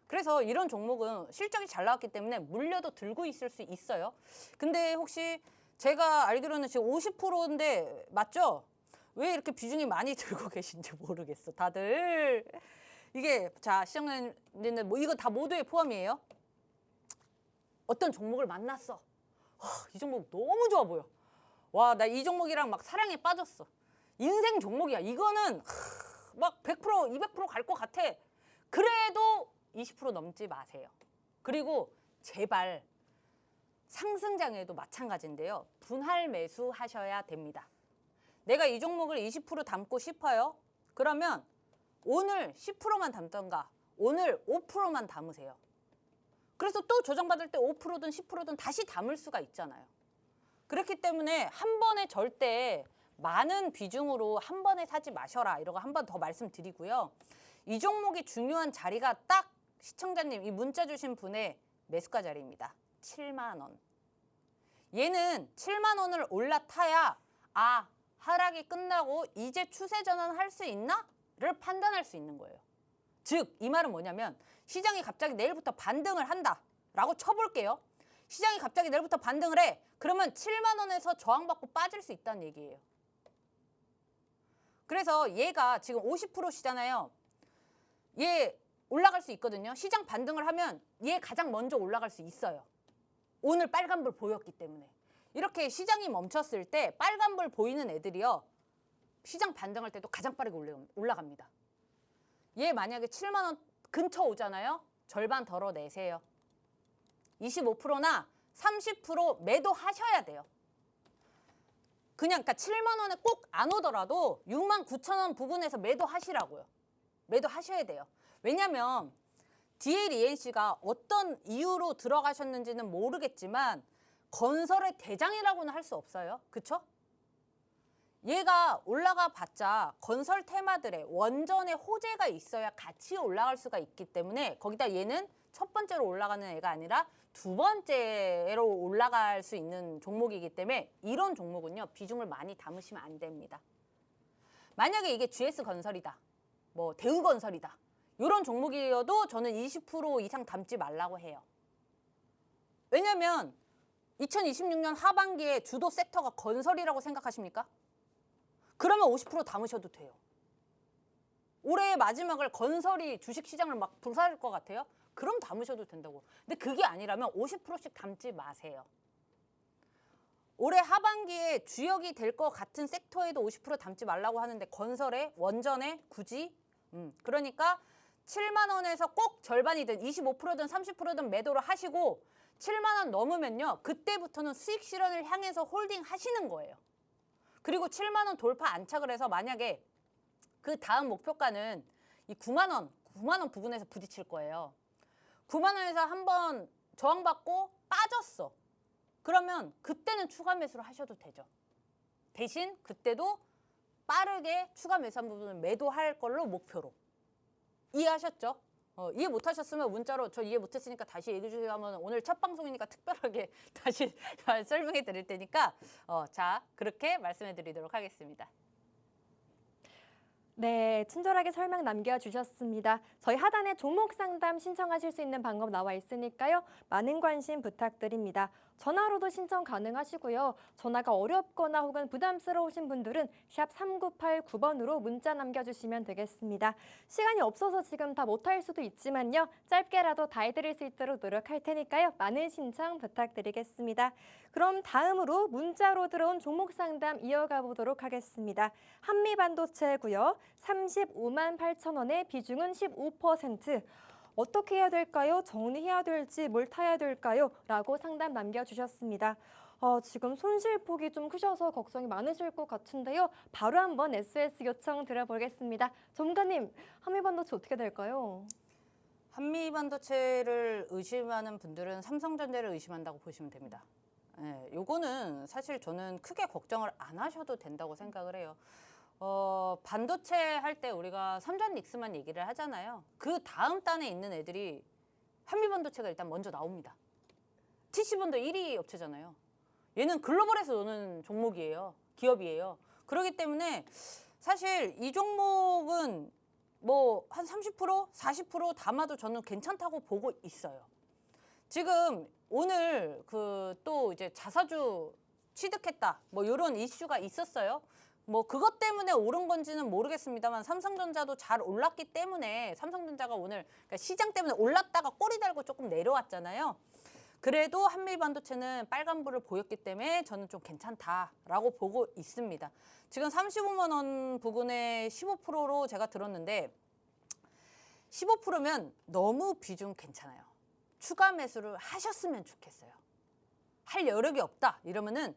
그래서 이런 종목은 실적이 잘 나왔기 때문에 물려도 들고 있을 수 있어요. 근데 혹시 제가 알기로는 지금 50%인데 맞죠? 왜 이렇게 비중이 많이 들고 계신지 모르겠어. 다들 이게 자 시청자님들 뭐 이거 다 모두에 포함이에요. 어떤 종목을 만났어. 이 종목 너무 좋아 보여. 와, 나 이 종목이랑 막 사랑에 빠졌어. 인생 종목이야. 이거는 막 100%, 200% 갈 것 같아. 그래도 20% 넘지 마세요. 그리고 제발 상승장에도 마찬가지인데요. 분할 매수 하셔야 됩니다. 내가 이 종목을 20% 담고 싶어요. 그러면 오늘 10%만 담던가 오늘 5%만 담으세요. 그래서 또 조정받을 때 5%든 10%든 다시 담을 수가 있잖아요. 그렇기 때문에 한 번에 절대 많은 비중으로 한 번에 사지 마셔라. 이러고 한 번 더 말씀드리고요. 이 종목이 중요한 자리가 딱 시청자님 이 문자 주신 분의 매수가 자리입니다. 7만 원. 얘는 7만 원을 올라타야 하락이 끝나고 이제 추세 전환할 수 있나? 를 판단할 수 있는 거예요. 즉, 이 말은 뭐냐면 시장이 갑자기 내일부터 반등을 한다라고 쳐볼게요. 시장이 갑자기 내일부터 반등을 해. 그러면 7만 원에서 저항받고 빠질 수 있다는 얘기예요. 그래서 얘가 지금 50%시잖아요. 얘 올라갈 수 있거든요. 시장 반등을 하면 얘 가장 먼저 올라갈 수 있어요. 오늘 빨간불 보였기 때문에. 이렇게 시장이 멈췄을 때 빨간불 보이는 애들이요. 시장 반등할 때도 가장 빠르게 올라갑니다. 얘 만약에 7만 원 근처 오잖아요. 절반 덜어내세요. 25%나 30% 매도하셔야 돼요. 그냥 그러니까 7만 원에 꼭 안 오더라도 6만 9천 원 부근에서 매도하시라고요. 매도하셔야 돼요. 왜냐면 DLENC가 어떤 이유로 들어가셨는지는 모르겠지만 건설의 대장이라고는 할 수 없어요. 그쵸? 얘가 올라가 봤자 건설 테마들의 원전의 호재가 있어야 같이 올라갈 수가 있기 때문에 거기다 얘는 첫 번째로 올라가는 애가 아니라 두 번째로 올라갈 수 있는 종목이기 때문에 이런 종목은요. 비중을 많이 담으시면 안 됩니다. 만약에 이게 GS건설이다. 뭐 대우건설이다. 이런 종목이어도 저는 20% 이상 담지 말라고 해요. 왜냐면 2026년 하반기에 주도 섹터가 건설이라고 생각하십니까? 그러면 50% 담으셔도 돼요. 올해의 마지막을 건설이 주식시장을 막 불사를 것 같아요? 그럼 담으셔도 된다고. 근데 그게 아니라면 50%씩 담지 마세요. 올해 하반기에 주역이 될 것 같은 섹터에도 50% 담지 말라고 하는데 건설에, 원전에 굳이? 그러니까 7만 원에서 꼭 절반이든 25%든 30%든 매도를 하시고 7만 원 넘으면요. 그때부터는 수익 실현을 향해서 홀딩 하시는 거예요. 그리고 7만 원 돌파 안착을 해서 만약에 그 다음 목표가는 이 9만 원 부근에서 부딪힐 거예요. 9만 원에서 한번 저항받고 빠졌어. 그러면 그때는 추가 매수를 하셔도 되죠. 대신 그때도 빠르게 추가 매수한 부분을 매도할 걸로 목표로. 이해하셨죠? 이해 못하셨으면 문자로 저 이해 못했으니까 다시 얘기해 주세요 하면 오늘 첫 방송이니까 특별하게 다시 설명해 드릴 테니까 자 그렇게 말씀해 드리도록 하겠습니다. 네, 친절하게 설명 남겨주셨습니다. 저희 하단에 종목 상담 신청하실 수 있는 방법 나와 있으니까요. 많은 관심 부탁드립니다. 전화로도 신청 가능하시고요. 전화가 어렵거나 혹은 부담스러우신 분들은 샵 3989번으로 문자 남겨주시면 되겠습니다. 시간이 없어서 지금 다 못할 수도 있지만요. 짧게라도 다 해드릴 수 있도록 노력할 테니까요. 많은 신청 부탁드리겠습니다. 그럼 다음으로 문자로 들어온 종목 상담 이어가 보도록 하겠습니다. 한미반도체고요. 35만 8천 원의 비중은 15%. 어떻게 해야 될까요? 정리해야 될지 뭘 타야 될까요? 라고 상담 남겨주셨습니다. 지금 손실폭이 좀 크셔서 걱정이 많으실 것 같은데요. 바로 한번 SOS 요청 드려보겠습니다. 전문가님, 한미반도체 어떻게 될까요? 한미반도체를 의심하는 분들은 삼성전자를 의심한다고 보시면 됩니다. 네, 요거는 사실 저는 크게 걱정을 안 하셔도 된다고 생각을 해요. 반도체 할 때 우리가 삼전 닉스만 얘기를 하잖아요. 그 다음 단에 있는 애들이 한미반도체가 일단 먼저 나옵니다. TC본도 1위 업체잖아요. 얘는 글로벌에서 노는 종목이에요. 기업이에요. 그렇기 때문에 사실 이 종목은 뭐 한 30%, 40% 담아도 저는 괜찮다고 보고 있어요. 지금 오늘 그 또 이제 자사주 취득했다. 뭐 이런 이슈가 있었어요. 뭐 그것 때문에 오른 건지는 모르겠습니다만 삼성전자도 잘 올랐기 때문에 삼성전자가 오늘 그러니까 시장 때문에 올랐다가 꼬리 달고 조금 내려왔잖아요. 그래도 한미반도체는 빨간불을 보였기 때문에 저는 좀 괜찮다라고 보고 있습니다. 지금 35만 원 부근에 15%로 제가 들었는데 15%면 너무 비중 괜찮아요. 추가 매수를 하셨으면 좋겠어요. 할 여력이 없다 이러면은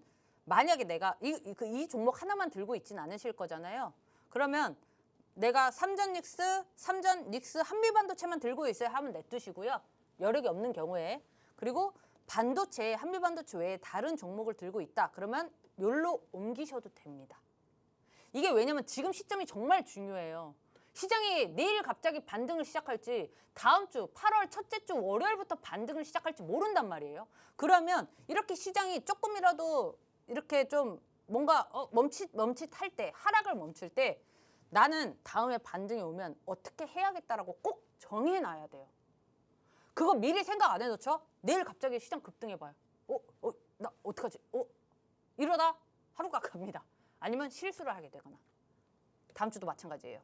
만약에 내가 이 종목 하나만 들고 있진 않으실 거잖아요. 그러면 내가 삼전 닉스 한미반도체만 들고 있어야 하면 냅두시고요. 여력이 없는 경우에. 그리고 반도체, 한미반도체 외에 다른 종목을 들고 있다. 그러면 요로 옮기셔도 됩니다. 이게 왜냐면 지금 시점이 정말 중요해요. 시장이 내일 갑자기 반등을 시작할지 다음 주 8월 첫째 주 월요일부터 반등을 시작할지 모른단 말이에요. 그러면 이렇게 시장이 조금이라도 이렇게 좀 뭔가 멈칫할 때, 하락을 멈출 때 나는 다음에 반등이 오면 어떻게 해야겠다라고 꼭 정해놔야 돼요. 그거 미리 생각 안 해놓죠? 내일 갑자기 시장 급등해봐요. 나 어떡하지? 이러다 하루가 갑니다. 아니면 실수를 하게 되거나. 다음 주도 마찬가지예요.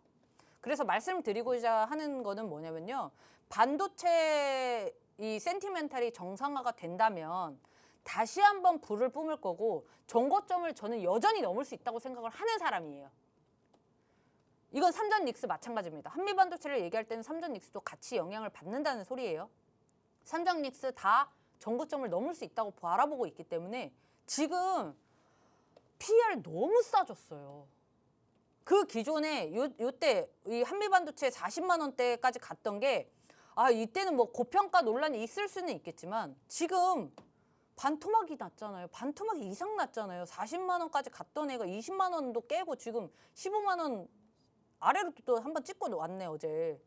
그래서 말씀드리고자 하는 거는 뭐냐면요. 반도체 이 센티멘탈이 정상화가 된다면 다시 한번 불을 뿜을 거고 정고점을 저는 여전히 넘을 수 있다고 생각을 하는 사람이에요. 이건 삼전 닉스 마찬가지입니다. 한미반도체를 얘기할 때는 삼전 닉스도 같이 영향을 받는다는 소리예요. 삼전 닉스 다 정고점을 넘을 수 있다고 바라보고 있기 때문에 지금 PER 너무 싸졌어요. 그 기존에 요때 이 한미반도체 40만 원대까지 갔던 게 이때는 뭐 고평가 논란이 있을 수는 있겠지만 지금 반토막이 났잖아요. 반토막이 이상 났잖아요. 40만 원까지 갔던 애가 20만 원도 깨고 지금 15만 원 아래로 또 한번 찍고 왔네 어제.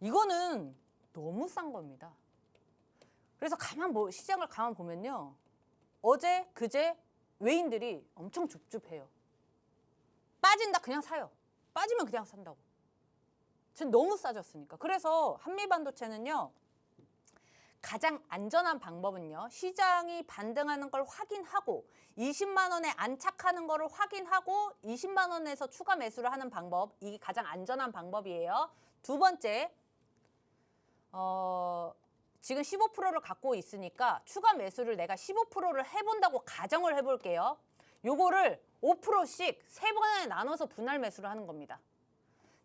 이거는 너무 싼 겁니다. 그래서 시장을 가만 보면요. 어제 그제 외인들이 엄청 줍줍해요. 빠진다 그냥 사요. 빠지면 그냥 산다고. 지금 너무 싸졌으니까. 그래서 한미반도체는요. 가장 안전한 방법은요. 시장이 반등하는 걸 확인하고 20만 원에 안착하는 거를 확인하고 20만 원에서 추가 매수를 하는 방법. 이게 가장 안전한 방법이에요. 두 번째, 지금 15%를 갖고 있으니까 추가 매수를 내가 15%를 해본다고 가정을 해볼게요. 요거를 5%씩 세 번에 나눠서 분할 매수를 하는 겁니다.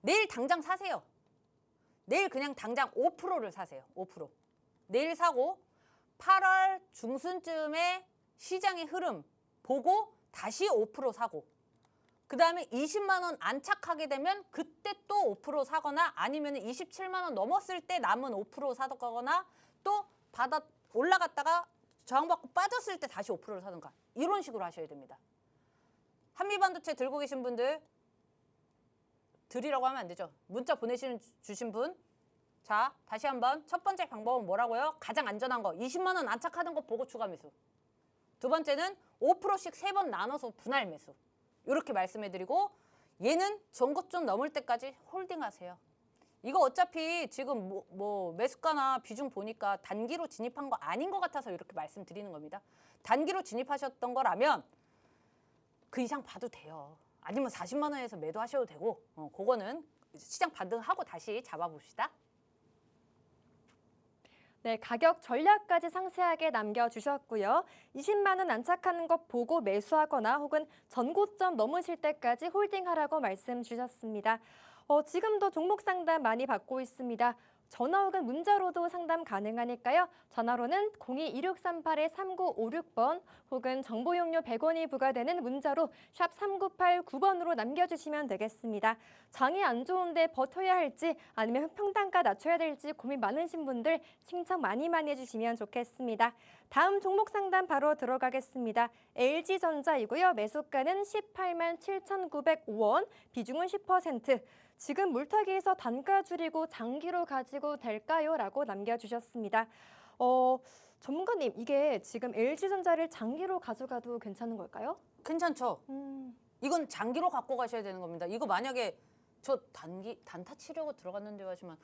내일 당장 사세요. 내일 그냥 당장 5%를 사세요. 5%. 내일 사고 8월 중순쯤에 시장의 흐름 보고 다시 5% 사고 그 다음에 20만 원 안착하게 되면 그때 또 5% 사거나 아니면 27만 원 넘었을 때 남은 5% 사거나 또 받아 올라갔다가 저항받고 빠졌을 때 다시 5%를 사든가 이런 식으로 하셔야 됩니다. 한미반도체 들고 계신 분들 드리라고 하면 안 되죠. 문자 주신 분. 자, 다시 한번 첫 번째 방법은 뭐라고요? 가장 안전한 거 20만 원 안착하는 거 보고 추가 매수. 두 번째는 5%씩 세 번 나눠서 분할 매수. 이렇게 말씀해드리고 얘는 전고점 넘을 때까지 홀딩하세요. 이거 어차피 지금 뭐 매수가나 비중 보니까 단기로 진입한 거 아닌 것 같아서 이렇게 말씀드리는 겁니다. 단기로 진입하셨던 거라면 그 이상 봐도 돼요. 아니면 40만 원에서 매도하셔도 되고 그거는 시장 반등하고 다시 잡아봅시다. 네, 가격 전략까지 상세하게 남겨주셨고요. 20만 원 안착하는 것 보고 매수하거나 혹은 전고점 넘으실 때까지 홀딩하라고 말씀 주셨습니다. 지금도 종목 상담 많이 받고 있습니다. 전화 혹은 문자로도 상담 가능하니까요. 전화로는 02-2638-3956번 혹은 정보용료 100원이 부과되는 문자로 샵 3989번으로 남겨주시면 되겠습니다. 장이 안 좋은데 버텨야 할지 아니면 평단가 낮춰야 될지 고민 많으신 분들 신청 많이 해주시면 좋겠습니다. 다음 종목 상담 바로 들어가겠습니다. LG전자이고요. 매수가는 18만 7,905원, 비중은 10%. 지금 물타기에서 단가 줄이고 장기로 가지고 될까요? 라고 남겨주셨습니다. 전문가님, 이게 지금 LG전자를 장기로 가져가도 괜찮은 걸까요? 괜찮죠? 이건 장기로 갖고 가셔야 되는 겁니다. 이거 만약에 저 단타 치려고 들어갔는데 하지만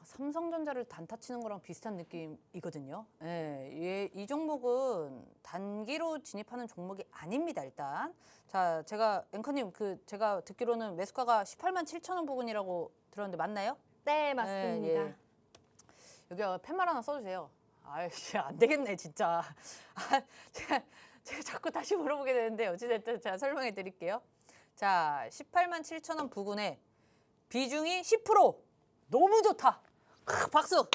삼성전자를 단타 치는 거랑 비슷한 느낌이거든요. 예, 이 종목은 단기로 진입하는 종목이 아닙니다. 일단 자, 제가 앵커님 제가 듣기로는 매수가가 18만 7천 원 부근이라고 들었는데 맞나요? 네, 맞습니다. 예. 여기 팻말 하나 써주세요. 아이씨, 안 되겠네 진짜. 제가 자꾸 다시 물어보게 되는데 어찌됐든 제가 설명해 드릴게요. 자, 18만 7천 원 부근에 비중이 10%. 너무 좋다. 박수.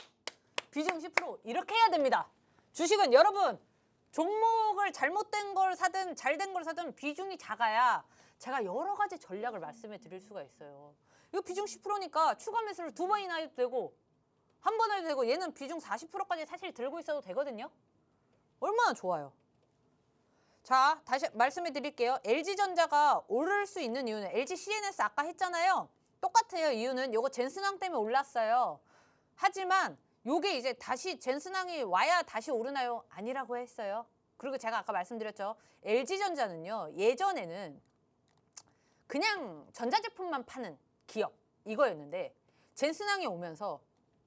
비중 10% 이렇게 해야 됩니다. 주식은 여러분 종목을 잘못된 걸 사든 잘된 걸 사든 비중이 작아야 제가 여러 가지 전략을 말씀해 드릴 수가 있어요. 이거 비중 10%니까 추가 매수를 2번이나 해도 되고 한 번 해도 되고 얘는 비중 40%까지 사실 들고 있어도 되거든요. 얼마나 좋아요. 자, 다시 말씀해 드릴게요. LG전자가 오를 수 있는 이유는 LG CNS 아까 했잖아요. 똑같아요. 이유는 요거 젠슨항 때문에 올랐어요. 하지만 요게 이제 다시 젠슨항이 와야 다시 오르나요? 아니라고 했어요. 그리고 제가 아까 말씀드렸죠. LG전자는요. 예전에는 그냥 전자제품만 파는 기업 이거였는데 젠슨항이 오면서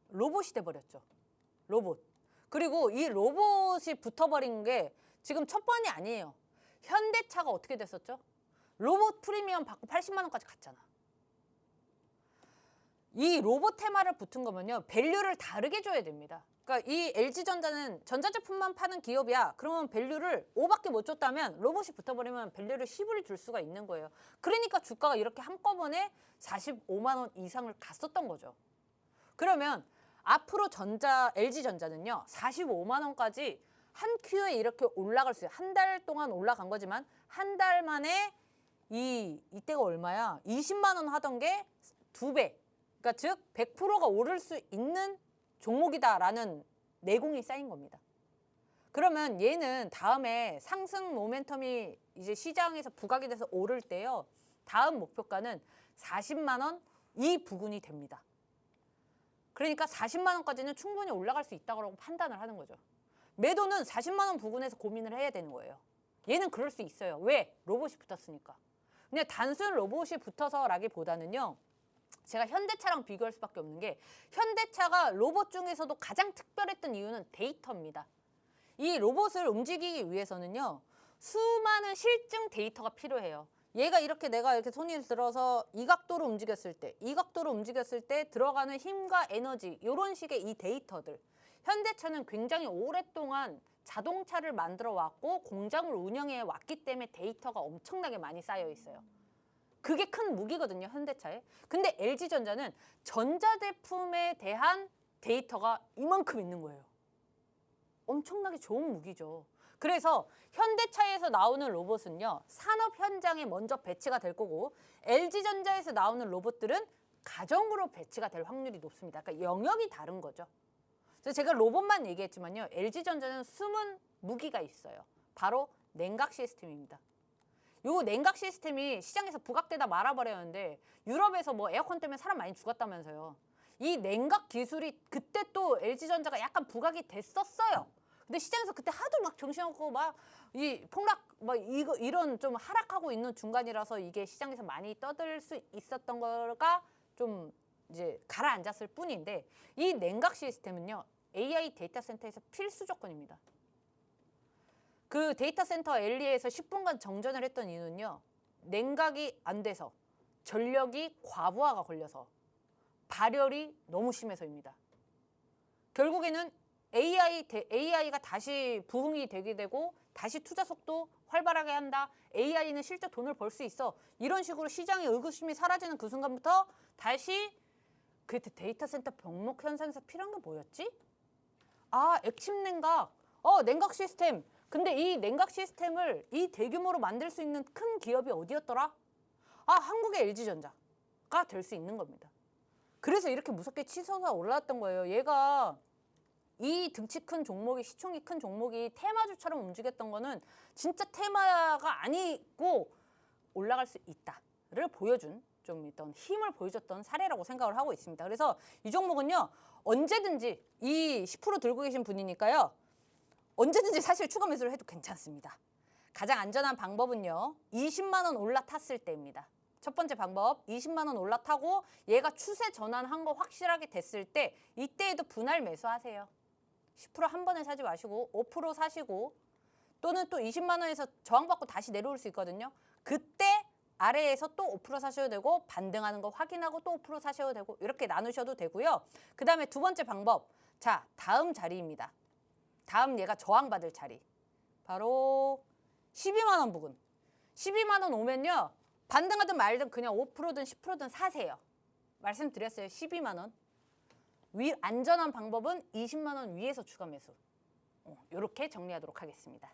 로봇이 돼버렸죠. 로봇. 그리고 이 로봇이 붙어버린 게 지금 첫 번이 아니에요. 현대차가 어떻게 됐었죠? 로봇 프리미엄 받고 80만 원까지 갔잖아. 이 로봇 테마를 붙은 거면요. 밸류를 다르게 줘야 됩니다. 그러니까 이 LG전자는 전자제품만 파는 기업이야. 그러면 밸류를 5밖에 못 줬다면 로봇이 붙어버리면 밸류를 10을 줄 수가 있는 거예요. 그러니까 주가가 이렇게 한꺼번에 45만 원 이상을 갔었던 거죠. 그러면 앞으로 LG전자는요. 45만 원까지 한 큐에 이렇게 올라갈 수 있어요. 한 달 동안 올라간 거지만 한 달 만에 이때가 얼마야? 20만 원 하던 게 2배. 그러니까 즉 100%가 오를 수 있는 종목이다라는 내공이 쌓인 겁니다. 그러면 얘는 다음에 상승 모멘텀이 이제 시장에서 부각이 돼서 오를 때요. 다음 목표가는 40만 원 이 부근이 됩니다. 그러니까 40만 원까지는 충분히 올라갈 수 있다고 판단을 하는 거죠. 매도는 40만 원 부근에서 고민을 해야 되는 거예요. 얘는 그럴 수 있어요. 왜? 로봇이 붙었으니까. 그냥 단순 로봇이 붙어서라기보다는요. 제가 현대차랑 비교할 수밖에 없는 게 현대차가 로봇 중에서도 가장 특별했던 이유는 데이터입니다. 이 로봇을 움직이기 위해서는요. 수많은 실증 데이터가 필요해요. 얘가 이렇게 내가 이렇게 손을 들어서 이 각도로 움직였을 때, 이 각도로 움직였을 때 들어가는 힘과 에너지 이런 식의 이 데이터들. 현대차는 굉장히 오랫동안 자동차를 만들어 왔고 공장을 운영해 왔기 때문에 데이터가 엄청나게 많이 쌓여 있어요. 그게 큰 무기거든요, 현대차에. 근데 LG전자는 전자제품에 대한 데이터가 이만큼 있는 거예요. 엄청나게 좋은 무기죠. 그래서 현대차에서 나오는 로봇은요, 산업 현장에 먼저 배치가 될 거고 LG전자에서 나오는 로봇들은 가정으로 배치가 될 확률이 높습니다. 그러니까 영역이 다른 거죠. 그래서 제가 로봇만 얘기했지만요, LG전자는 숨은 무기가 있어요. 바로 냉각 시스템입니다. 요 냉각 시스템이 시장에서 부각되다 말아버렸는데 유럽에서 뭐 에어컨 때문에 사람 많이 죽었다면서요. 이 냉각 기술이 그때 또 LG전자가 약간 부각이 됐었어요. 근데 시장에서 그때 하도 막 정신없고 막 이 폭락 막 이런 좀 하락하고 있는 중간이라서 이게 시장에서 많이 떠들 수 있었던 거가 좀 이제 가라앉았을 뿐인데 이 냉각 시스템은요 AI 데이터 센터에서 필수 조건입니다. 그 데이터 센터 엘리에서 10분간 정전을 했던 이유는요. 냉각이 안 돼서 전력이 과부하가 걸려서 발열이 너무 심해서입니다. 결국에는 AI가 다시 부흥이 되게 되고 다시 투자 속도 활발하게 한다. AI는 실제 돈을 벌 수 있어. 이런 식으로 시장의 의구심이 사라지는 그 순간부터 다시 그때 데이터 센터 병목 현상에서 필요한 게 뭐였지? 아, 액침 냉각. 냉각 시스템. 근데 이 냉각 시스템을 이 대규모로 만들 수 있는 큰 기업이 어디였더라? 아, 한국의 LG전자가 될 수 있는 겁니다. 그래서 이렇게 무섭게 치솟아 올라왔던 거예요. 얘가 이 등치 큰 종목이, 시총이 큰 종목이 테마주처럼 움직였던 거는 진짜 테마가 아니고 올라갈 수 있다를 보여준 좀 있던 힘을 보여줬던 사례라고 생각을 하고 있습니다. 그래서 이 종목은요. 언제든지 이 10% 들고 계신 분이니까요. 언제든지 사실 추가 매수를 해도 괜찮습니다. 가장 안전한 방법은요. 20만 원 올라탔을 때입니다. 첫 번째 방법, 20만 원 올라타고 얘가 추세 전환한 거 확실하게 됐을 때 이때에도 분할 매수하세요. 10% 한 번에 사지 마시고 5% 사시고 또는 또 20만 원에서 저항받고 다시 내려올 수 있거든요. 그때 아래에서 또 5% 사셔도 되고 반등하는 거 확인하고 또 5% 사셔도 되고 이렇게 나누셔도 되고요. 그 다음에 두 번째 방법, 자 다음 자리입니다. 다음 얘가 저항받을 자리. 바로 12만 원 부근. 12만 원 오면요. 반등하든 말든 그냥 5%든 10%든 사세요. 말씀드렸어요. 12만 원. 안전한 방법은 20만 원 위에서 추가 매수. 이렇게 정리하도록 하겠습니다.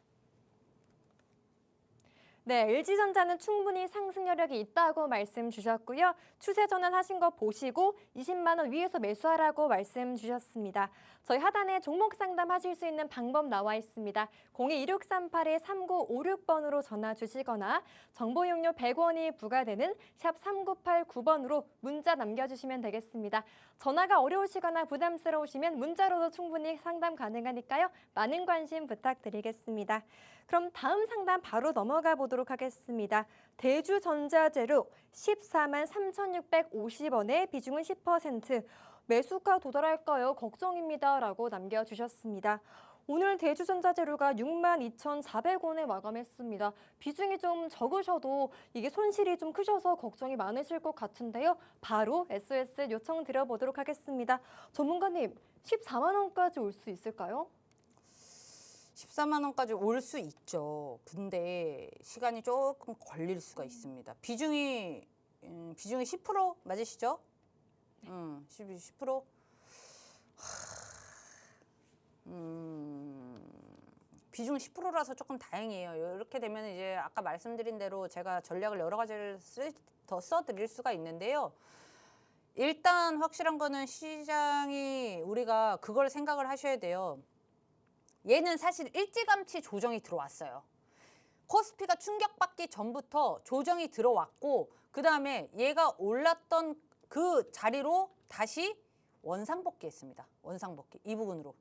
네, LG전자는 충분히 상승 여력이 있다고 말씀 주셨고요. 추세 전환하신 거 보시고 20만 원 위에서 매수하라고 말씀 주셨습니다. 저희 하단에 종목 상담하실 수 있는 방법 나와 있습니다. 02-2638-3956번으로 전화 주시거나 정보 용료 100원이 부과되는 샵 3989번으로 문자 남겨주시면 되겠습니다. 전화가 어려우시거나 부담스러우시면 문자로도 충분히 상담 가능하니까요. 많은 관심 부탁드리겠습니다. 그럼 다음 상담 바로 넘어가 보도록 하겠습니다. 대주전자재료 14만 3,650원에 비중은 10%. 매수가 도달할까요? 걱정입니다. 라고 남겨주셨습니다. 오늘 대주전자재료가 62,400원에 마감했습니다. 비중이 좀 적으셔도 이게 손실이 좀 크셔서 걱정이 많으실 것 같은데요. 바로 SOS 요청 드려보도록 하겠습니다. 전문가님, 14만 원까지 올 수 있을까요? 14만 원까지 올 수 있죠. 근데 시간이 조금 걸릴 수가 있습니다. 비중이 10% 맞으시죠? 10%? 비중 10%라서 조금 다행이에요. 이렇게 되면 이제 아까 말씀드린 대로 제가 전략을 여러 가지를 더 써드릴 수가 있는데요. 일단 확실한 거는 시장이 우리가 그걸 생각을 하셔야 돼요. 얘는 사실 일찌감치 조정이 들어왔어요. 코스피가 충격받기 전부터 조정이 들어왔고 그 다음에 얘가 올랐던 그 자리로 다시 원상복귀했습니다. 원상복귀 이 부분으로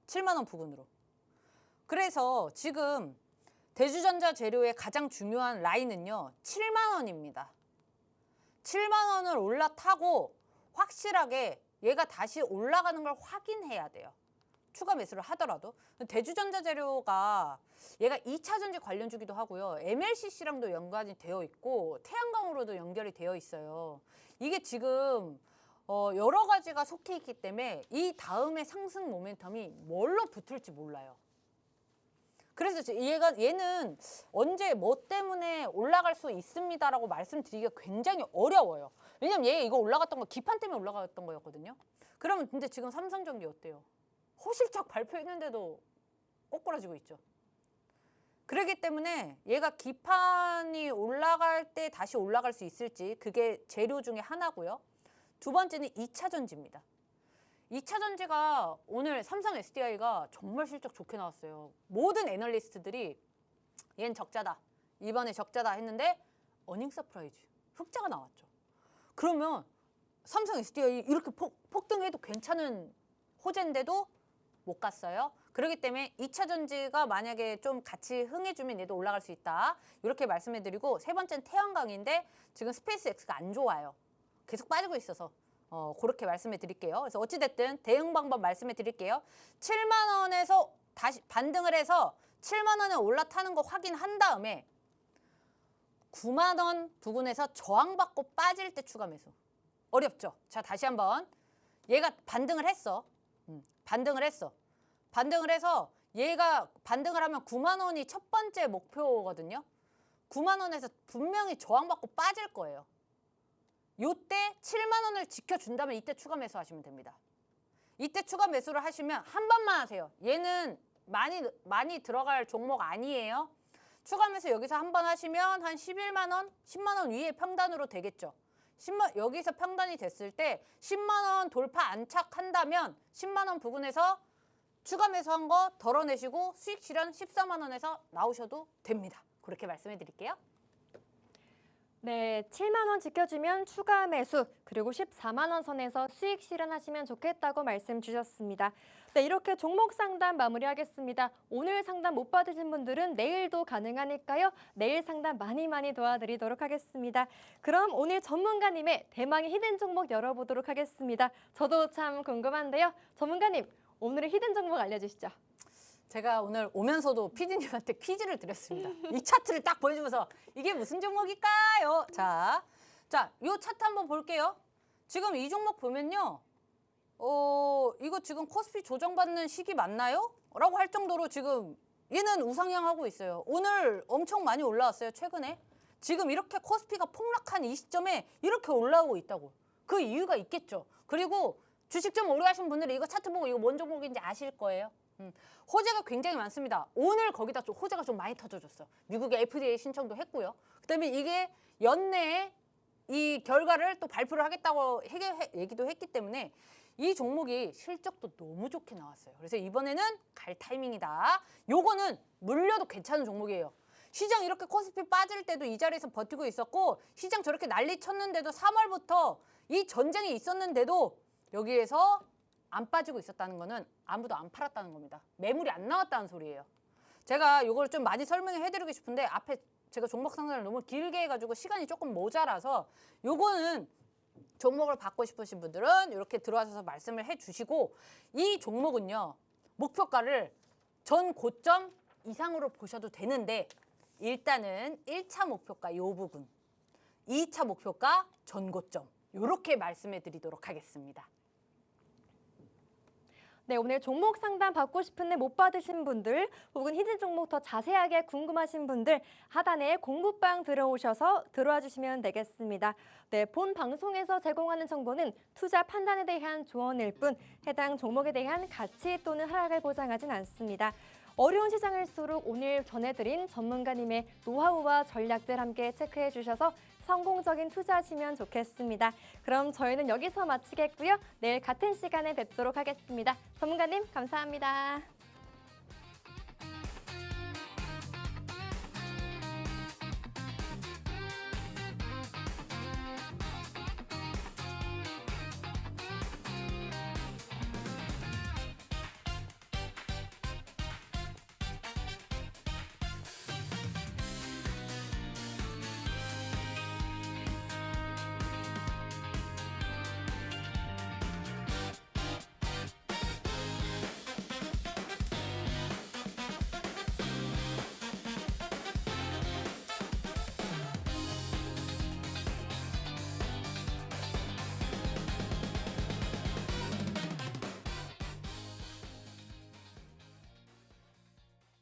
7만 원 부근으로. 그래서 지금 대주전자 재료의 가장 중요한 라인은요. 7만 원입니다. 7만 원을 올라타고 확실하게 얘가 다시 올라가는 걸 확인해야 돼요. 추가 매수를 하더라도. 대주전자재료가 얘가 2차 전지 관련주기도 하고요. MLCC랑도 연관이 되어 있고 태양광으로도 연결이 되어 있어요. 이게 지금 여러 가지가 속해 있기 때문에 이 다음에 상승 모멘텀이 뭘로 붙을지 몰라요. 그래서 얘는 언제 뭐 때문에 올라갈 수 있습니다라고 말씀드리기가 굉장히 어려워요. 왜냐면 얘 이거 올라갔던 거 기판 때문에 올라갔던 거였거든요. 그러면 근데 지금 삼성전기 어때요? 호실적 발표했는데도 꼬꾸라지고 있죠. 그렇기 때문에 얘가 기판이 올라갈 때 다시 올라갈 수 있을지 그게 재료 중에 하나고요. 두 번째는 2차 전지입니다. 2차 전지가 오늘 삼성 SDI가 정말 실적 좋게 나왔어요. 모든 애널리스트들이 얘는 적자다. 이번에 적자다 했는데 어닝 서프라이즈 흑자가 나왔죠. 그러면 삼성 SDI 이렇게 폭등해도 괜찮은 호재인데도 못 갔어요. 그렇기 때문에 2차 전지가 만약에 좀 같이 흥해주면 얘도 올라갈 수 있다. 이렇게 말씀해드리고 세 번째는 태양광인데 지금 스페이스X가 안 좋아요. 계속 빠지고 있어서 그렇게 말씀해 드릴게요. 그래서 어찌됐든 대응 방법 말씀해 드릴게요. 7만 원에서 다시 반등을 해서 7만 원에 올라타는 거 확인한 다음에 9만 원 부근에서 저항받고 빠질 때 추가 매수. 어렵죠? 자, 다시 한번. 얘가 반등을 했어. 반등을 했어. 반등을 해서 얘가 반등을 하면 9만 원이 첫 번째 목표거든요. 9만 원에서 분명히 저항받고 빠질 거예요. 요때 7만 원을 지켜준다면 이때 추가 매수하시면 됩니다. 이때 추가 매수를 하시면 한 번만 하세요. 얘는 많이 들어갈 종목 아니에요. 추가 매수 여기서 한 번 하시면 한 11만 원, 10만 원 위에 평단으로 되겠죠. 여기서 평단이 됐을 때 10만 원 돌파 안착한다면 10만 원 부근에서 추가 매수한 거 덜어내시고 수익 실현 14만 원에서 나오셔도 됩니다. 그렇게 말씀해 드릴게요. 네, 7만 원 지켜주면 추가 매수, 그리고 14만 원 선에서 수익 실현하시면 좋겠다고 말씀 주셨습니다. 네, 이렇게 종목 상담 마무리하겠습니다. 오늘 상담 못 받으신 분들은 내일도 가능하니까요. 내일 상담 많이 도와드리도록 하겠습니다. 그럼 오늘 전문가님의 대망의 히든 종목 열어보도록 하겠습니다. 저도 참 궁금한데요. 전문가님, 오늘의 히든 종목 알려주시죠. 제가 오늘 오면서도 PD님한테 퀴즈를 드렸습니다. 이 차트를 딱 보여주면서 이게 무슨 종목일까요? 자, 이 차트 한번 볼게요. 지금 이 종목 보면요. 이거 지금 코스피 조정받는 시기 맞나요? 라고 할 정도로 지금 얘는 우상향하고 있어요. 오늘 엄청 많이 올라왔어요, 최근에. 지금 이렇게 코스피가 폭락한 이 시점에 이렇게 올라오고 있다고. 그 이유가 있겠죠. 그리고 주식 좀 오래 하신 분들은 이거 차트 보고 이거 뭔 종목인지 아실 거예요. 호재가 굉장히 많습니다. 오늘 거기다 좀 호재가 좀 많이 터져줬어. 미국의 FDA 신청도 했고요. 그다음에 이게 연내에 이 결과를 또 발표를 하겠다고 얘기도 했기 때문에 이 종목이 실적도 너무 좋게 나왔어요. 그래서 이번에는 갈 타이밍이다. 요거는 물려도 괜찮은 종목이에요. 시장 이렇게 코스피 빠질 때도 이 자리에서 버티고 있었고 시장 저렇게 난리 쳤는데도 3월부터 이 전쟁이 있었는데도 여기에서 안 빠지고 있었다는 거는 아무도 안 팔았다는 겁니다. 매물이 안 나왔다는 소리예요. 제가 이걸 좀 많이 설명해 해드리고 싶은데 앞에 제가 종목 상담을 너무 길게 해가지고 시간이 조금 모자라서 요거는 종목을 받고 싶으신 분들은 이렇게 들어와서 말씀을 해주시고 이 종목은요. 목표가를 전 고점 이상으로 보셔도 되는데 일단은 1차 목표가 요 부분, 2차 목표가 전 고점 이렇게 말씀해 드리도록 하겠습니다. 네, 오늘 종목 상담 받고 싶은데 못 받으신 분들 혹은 히든 종목 더 자세하게 궁금하신 분들 하단에 공부방 들어와 주시면 되겠습니다. 네, 본 방송에서 제공하는 정보는 투자 판단에 대한 조언일 뿐 해당 종목에 대한 가치 또는 하락을 보장하진 않습니다. 어려운 시장일수록 오늘 전해드린 전문가님의 노하우와 전략들 함께 체크해 주셔서 성공적인 투자하시면 좋겠습니다. 그럼 저희는 여기서 마치겠고요. 내일 같은 시간에 뵙도록 하겠습니다. 전문가님 감사합니다.